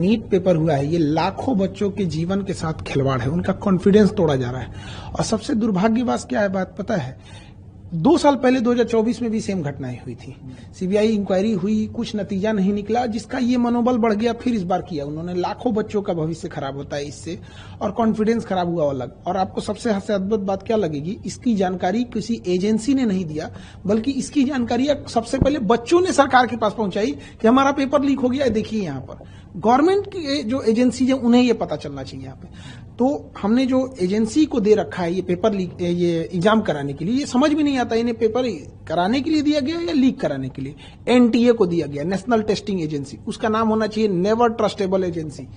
NEET paper हुआ है, ये लाखों बच्चों के जीवन के साथ खिलवाड़ है, उनका कॉन्फिडेंस तोड़ा जा रहा है। और सबसे दुर्भाग्य बात क्या है, बात पता है, 2 साल पहले 2024 में भी सेम घटनाएं हुई थी। सीबीआई इंक्वायरी हुई, कुछ नतीजा नहीं निकला, जिसका ये मनोबल बढ़ गया। फिर इस बार किया उन्होंने। लाखों बच्चों का भविष्य खराब होता है इससे, और कॉन्फिडेंस खराब हुआ अलग। और आपको सबसे अद्भुत बात क्या लगेगी, इसकी जानकारी किसी एजेंसी ने नहीं दिया, बल्कि इसकी जानकारी सबसे पहले बच्चों ने सरकार के पास पहुंचाई कि हमारा पेपर लीक हो गया है, देखिए यहाँ पर। गवर्नमेंट की जो एजेंसी है उन्हें ये पता चलना चाहिए यहाँ पे। तो हमने जो एजेंसी को दे रखा है ये पेपर लीक, ये एग्जाम कराने के लिए, ये समझ में नहीं आता इन्हें पेपर कराने के लिए दिया गया या लीक कराने के लिए। एनटीए को दिया गया, नेशनल टेस्टिंग एजेंसी, उसका नाम होना चाहिए नेवर ट्रस्टेबल एजेंसी।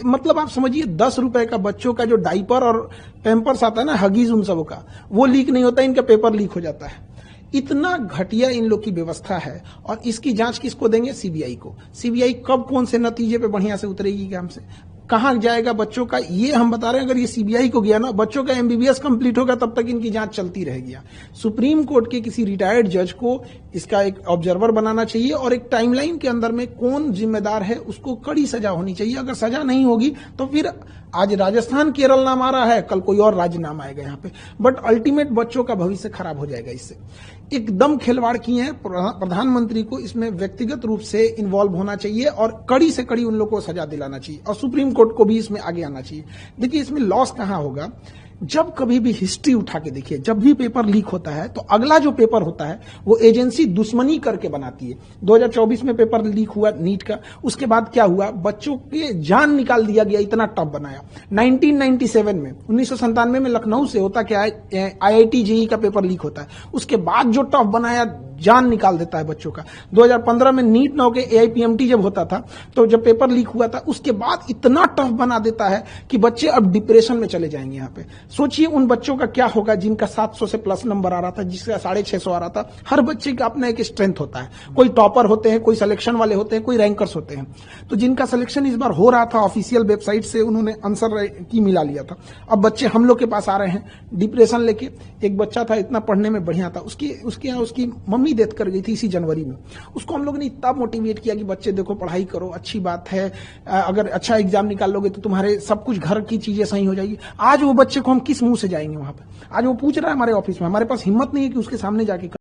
मतलब आप समझिए 10 रुपए का बच्चों का जो डाइपर और पैम्पर्स आता है ना, हगीज उन सबों का, वो लीक नहीं होता, इनका पेपर लीक हो जाता है। इतना घटिया इन लोग की व्यवस्था है। और इसकी जांच किसको देंगे? सीबीआई को। सीबीआई कब कौन से नतीजे पे बढ़िया से उतरेगी काम से, कहां जाएगा बच्चों का, ये हम बता रहे हैं। अगर ये सीबीआई को गया ना, बच्चों का एमबीबीएस कंप्लीट होगा, तब तक इनकी जांच चलती रहेगी। सुप्रीम कोर्ट के किसी रिटायर्ड जज को इसका एक ऑब्जर्वर बनाना चाहिए, और एक टाइमलाइन के अंदर में कौन जिम्मेदार है उसको कड़ी सजा होनी चाहिए। अगर सजा नहीं होगी तो फिर आज राजस्थान केरल नाम आ रहा है, कल कोई और राज्य नाम आएगा यहाँ पे, बट अल्टीमेट बच्चों का भविष्य खराब हो जाएगा इससे। एकदम खिलवाड़ किए हैं। प्रधानमंत्री को इसमें व्यक्तिगत रूप से इन्वॉल्व होना चाहिए, और कड़ी से कड़ी उन लोगों को सजा दिलाना चाहिए, और सुप्रीम कोर्ट को भी इसमें आगे आना चाहिए। देखिए, इसमें लॉस कहां होगा, जब कभी भी हिस्ट्री उठा के देखिए, जब भी पेपर लीक होता है तो अगला जो पेपर होता है वो एजेंसी दुश्मनी करके बनाती है। 2024 में पेपर लीक हुआ नीट का, उसके बाद क्या हुआ, बच्चों के जान निकाल दिया गया, इतना टफ बनाया। 1997 में 1997 में लखनऊ से होता क्या है, आईआईटी जेईई का पेपर लीक होता है, उसके बाद जो टफ बनाया, जान निकाल देता है बच्चों का। 2015 में नीट ना होके एआईपीएमटी जब होता था, तो जब पेपर लीक हुआ था, उसके बाद इतना टफ बना देता है कि बच्चे अब डिप्रेशन में चले जाएंगे। यहाँ पे सोचिए उन बच्चों का क्या होगा जिनका 700 से प्लस नंबर आ रहा था, जिसका 650 आ रहा था। हर बच्चे का अपना एक स्ट्रेंथ होता है, कोई टॉपर होते हैं, कोई सिलेक्शन वाले होते हैं, कोई रैंकर्स होते हैं। तो जिनका सिलेक्शन इस बार हो रहा था, ऑफिशियल वेबसाइट से उन्होंने आंसर की मिला लिया था। अब बच्चे हम लोग के पास आ रहे हैं डिप्रेशन लेके। एक बच्चा था, इतना पढ़ने में बढ़िया था, उसकी मम्मी डेथ कर गई थी इसी जनवरी में। उसको हम लोग ने इतना मोटिवेट किया कि बच्चे देखो, पढ़ाई करो, अच्छी बात है, अगर अच्छा एग्जाम निकाल लोगे तो तुम्हारे सब कुछ घर की चीजें सही हो जाएगी। आज वो बच्चे को हम किस मुंह से जाएंगे वहां पे? आज वो पूछ रहा है हमारे ऑफिस में, हमारे पास हिम्मत नहीं है कि उसके सामने जाके